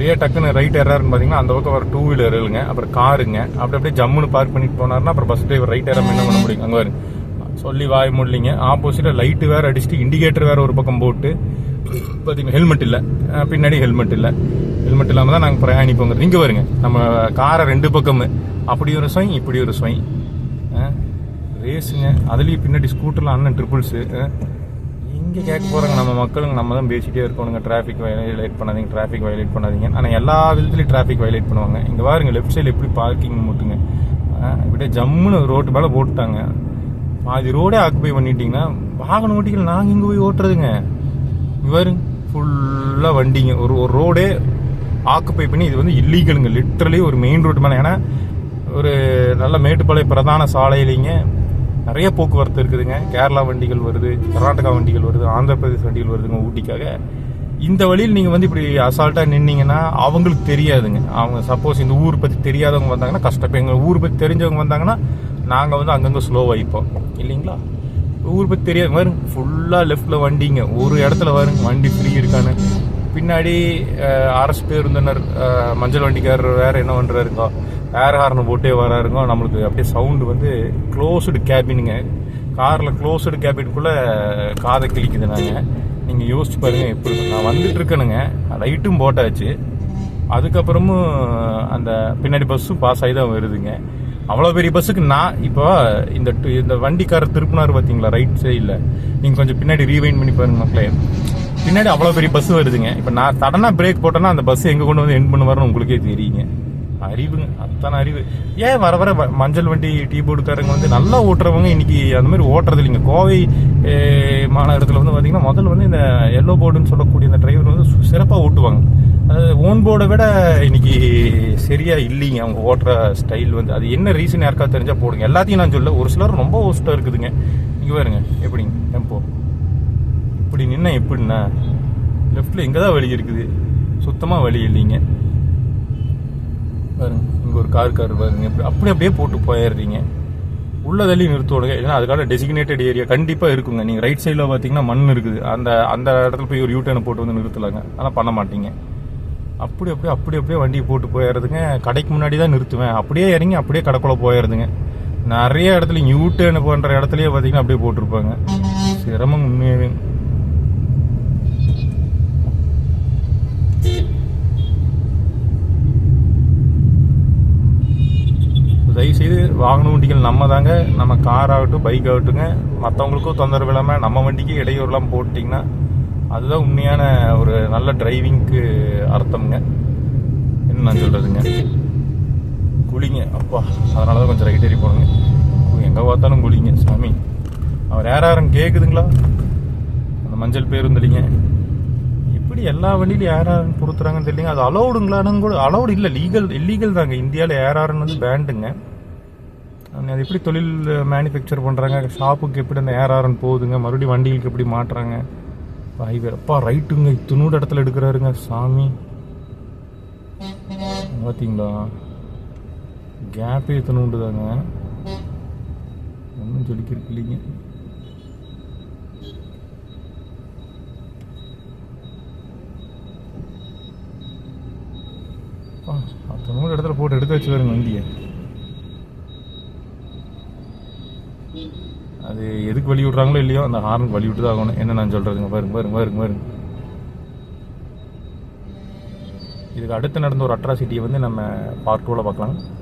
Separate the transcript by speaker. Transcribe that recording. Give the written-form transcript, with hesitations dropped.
Speaker 1: அப்படியே டக்குன்னு ரைட் ஏறாருன்னு பார்த்தீங்கன்னா அந்த பக்கம் ஒரு 2 வீலர் இல்லைங்க, அப்புறம் காருங்க. அப்படியே ஜம்முன்னு பார்க் பண்ணிட்டு போனாருன்னா அப்புறம் பஸ் டிரைவர் ரைட் ஏறாம என்ன பண்ண முடியும்? அங்கே வருங்க சொல்லி வாய் முடியலிங்க. ஆப்போசிட்டில் லைட்டு வேறு அடிச்சுட்டு இண்டிகேட்டர் வேறு ஒரு பக்கம் போட்டு பார்த்தீங்கன்னா ஹெல்மெட் இல்லை, பின்னாடி ஹெல்மெட் இல்லை. ஹெல்மெட் இல்லாமல் தான் நாங்கள் பிரயாணிப்போங்க. இங்கே வருங்க நம்ம காரை 2 பக்கமு அப்படி ஒரு ஸ்வைங் இப்படி ஒரு ஸ்வைங் ரேஸுங்க. அதுலேயும் பின்னாடி ஸ்கூட்டரில் அண்ணன் ட்ரிபிள்ஸு. இங்கே கேட்க போகிறாங்க நம்ம மக்களுங்க, நம்ம தான் பேசிகிட்டே இருக்கணுங்க டிராஃபிக் வயலேட் பண்ணாதீங்க, டிராஃபிக் வயலேட் பண்ணாதீங்க. ஆனால் எல்லா விதத்துலையும் டிராஃபிக் வயலேட் பண்ணுவாங்க. இங்கே பாருங்க லெஃப்ட் சைடில் எப்படி பார்க்கிங் முட்டுங்க, இப்படியே ஜம்முன்னு ரோட்டு மேலே போட்டுட்டாங்க. பாதி ரோடே ஆக்குபை பண்ணிட்டீங்கன்னா வாகன ஓட்டிகள் நாங்கள் இங்கே போய் ஓட்டுறதுங்க. இங்கே பாருங்க ஃபுல்லாக வண்டிங்க, ஒரு ரோடே ஆக்குபை பண்ணி. இது வந்து இல்லீகலுங்க, லிட்டரலி ஒரு மெயின் ரோடு மேலே. ஏன்னா ஒரு நல்ல மேட்டுப்பாளைய பிரதான சாலையிலிங்க நிறைய போக்குவரத்து இருக்குதுங்க. கேரளா வண்டிகள் வருது, கர்நாடகா வண்டிகள் வருது, ஆந்திர பிரதேச வண்டிகள் வருதுங்க ஊட்டிக்காக. இந்த வழியில் நீங்கள் வந்து இப்படி அசால்ட்டாக நின்னீங்கன்னா அவங்களுக்கு தெரியாதுங்க. அவங்க சப்போஸ் இந்த ஊர் பற்றி தெரியாதவங்க வந்தாங்கன்னா கஷ்டம். எங்கள் ஊர் பற்றி தெரிஞ்சவங்க வந்தாங்கன்னா நாங்கள் வந்து அங்கங்கே ஸ்லோவாகிப்போம் இல்லைங்களா. ஊர் பற்றி தெரியாது வருங்க, ஃபுல்லாக லெஃப்டில் வண்டிங்க. ஒரு இடத்துல வருங்க வண்டி ஃப்ரீ இருக்கான்னு. பின்னாடி அரசு பேருந்தினர் மஞ்சள் வண்டிக்காரர் வேறு என்ன பண்ணுறாருங்கோ, ஏர் ஹார்ன் போட்டே வராருங்க. நம்மளுக்கு அப்படியே சவுண்டு வந்து க்ளோஸ்டு கேபினுங்க. காரில் க்ளோஸ்டு கேபினுக்குள்ளே காதை கிழிக்குது. நீங்கள் யோசிச்சு பாருங்கள் எப்படி. நான் வந்துட்டு இருக்கேனுங்க, லைட்டும் போட்டாச்சு. அதுக்கப்புறமும் அந்த பின்னாடி பஸ்ஸும் பாஸ் ஆகி தான் வருதுங்க. அவ்வளோ பெரிய பஸ்ஸுக்கு நான் இப்போ இந்த வண்டிக்காரர் திருப்பினார் பார்த்தீங்களா ரைட் சைடில், நீங்கள் கொஞ்சம் பின்னாடி ரீவைண்ட் பண்ணி பாருங்க மக்களே. பின்னாடி அவ்வளோ பெரிய பஸ் வருதுங்க. இப்போ நான் சடனாக பிரேக் போட்டேன்னா அந்த பஸ் எங்கே கொண்டு வந்து எண்ட் பண்ணுவாருன்னு உங்களுக்கே தெரியுங்க. அறிவுங்க, அத்தனை அறிவு. ஏன் வர மஞ்சள் வண்டி டீ போர்டுக்காரங்க வந்து நல்லா ஓட்டுறவங்க இன்னைக்கு அந்த மாதிரி ஓட்டுறது இல்லைங்க. கோவை மாநகரத்தில் வந்து பார்த்தீங்கன்னா முதல்ல வந்து இந்த எல்லோ போர்டுன்னு சொல்லக்கூடிய இந்த டிரைவர் வந்து சிறப்பாக ஓட்டுவாங்க. அதாவது ஓன் போர்டை விட இன்னைக்கு சரியா இல்லைங்க அவங்க ஓட்டுற ஸ்டைல் வந்து. அது என்ன ரீசன் யாருக்காவது தெரிஞ்சா போடுங்க. எல்லாத்தையும் நான் சொல்ல, ஒரு சிலர் ரொம்ப ஒஸ்ட்டாக இருக்குதுங்க. இங்கே பாருங்க எப்படிங்க டெம்போ இப்படி நின்னா எப்படின்னா லெஃப்டில் எங்கே தான் வழி இருக்குது, சுத்தமாக வழி இல்லைங்க. பாருங்க இங்கே ஒரு கார் பாருங்க அப்படியே போட்டு போயிடுறீங்க. உள்ள தள்ளி நிறுத்தோடுங்க. ஏன்னா அதுக்கான டெசிக்னேட்டட் ஏரியா கண்டிப்பாக இருக்குங்க. நீங்கள் ரைட் சைடில் பார்த்தீங்கன்னா மண் இருக்குது, அந்த இடத்துல போய் ஒரு யூட்டர்னை போட்டு வந்து நிறுத்தலாங்க. ஆனால் பண்ண மாட்டீங்க. அப்படியே வண்டியை போட்டு போயிடுறதுங்க. கடைக்கு முன்னாடி தான் நிறுத்துவேன், அப்படியே இறங்கி அப்படியே கடைக்குள்ள போயிடுதுங்க. நிறைய இடத்துல யூட்டர்ன் பண்ணுற இடத்துலயே பார்த்தீங்கன்னா அப்படியே போட்டிருப்பாங்க. சிரமம் உண்மையாகவே. தயவுசெய்து வாகன வண்டிகள் நம்ம தாங்க, நம்ம கார் ஆகட்டும் பைக் ஆகட்டுங்க, மற்றவங்களுக்கும் தொந்தரவு இல்லாமல் நம்ம வண்டிக்கு இடையூறுலாம் போட்டிங்கன்னா அதுதான் உண்மையான ஒரு நல்ல டிரைவிங்க்கு அர்த்தம்ங்க. என்ன நான் சொல்கிறதுங்க, குளிங்க அப்பா. அதனால தான் கொஞ்சம் ரைட் ஏறி போடுங்க. எங்கே பார்த்தாலும் குளிங்க சாமி. அவர் யாரும் கேட்குதுங்களா அந்த மஞ்சள் பேருந்துலிங்க. இப்படி எல்லா வண்டியிலும் ஏஆர்ஆர்னு பொறுத்துறாங்கன்னு தெரியலங்க. அது அலௌடுங்களான்னு கூட அலௌடு இல்லை, இல்லீகல் தாங்க. இந்தியாவில் ஏஆர்ஆர்னு வந்து பேண்டுங்க. அது எப்படி தொழில் மேனுஃபேக்சர் பண்ணுறாங்க, ஷாப்புக்கு எப்படி அந்த ஏஆர்ஆர்னு போகுதுங்க, மறுபடியும் வண்டிகளுக்கு எப்படி மாட்டுறாங்க. ஹைவே அப்பா ரைட்டுங்க, இத்தினூட இடத்துல எடுக்கிறாருங்க சாமி. பார்த்தீங்களா கேப்பே இத்தினூண்டு தாங்க, ஒன்றும் சொல்லிக்கிருக்கு இல்லைங்க. அத்தனோட இடத்துல போட்டு எடுத்து வச்சு வருங்க வண்டியை. அது எதுக்கு வழி விட்றாங்களோ இல்லையோ அந்த ஹார்னுக்கு வழி விட்டு தான் ஆகணும். என்ன நான் சொல்றதுங்க, பாருங்க. இதுக்கு அடுத்து நடந்த ஒரு அட்ராசிட்டியை வந்து நம்ம பார்ட் 2ல பார்க்கலாம்.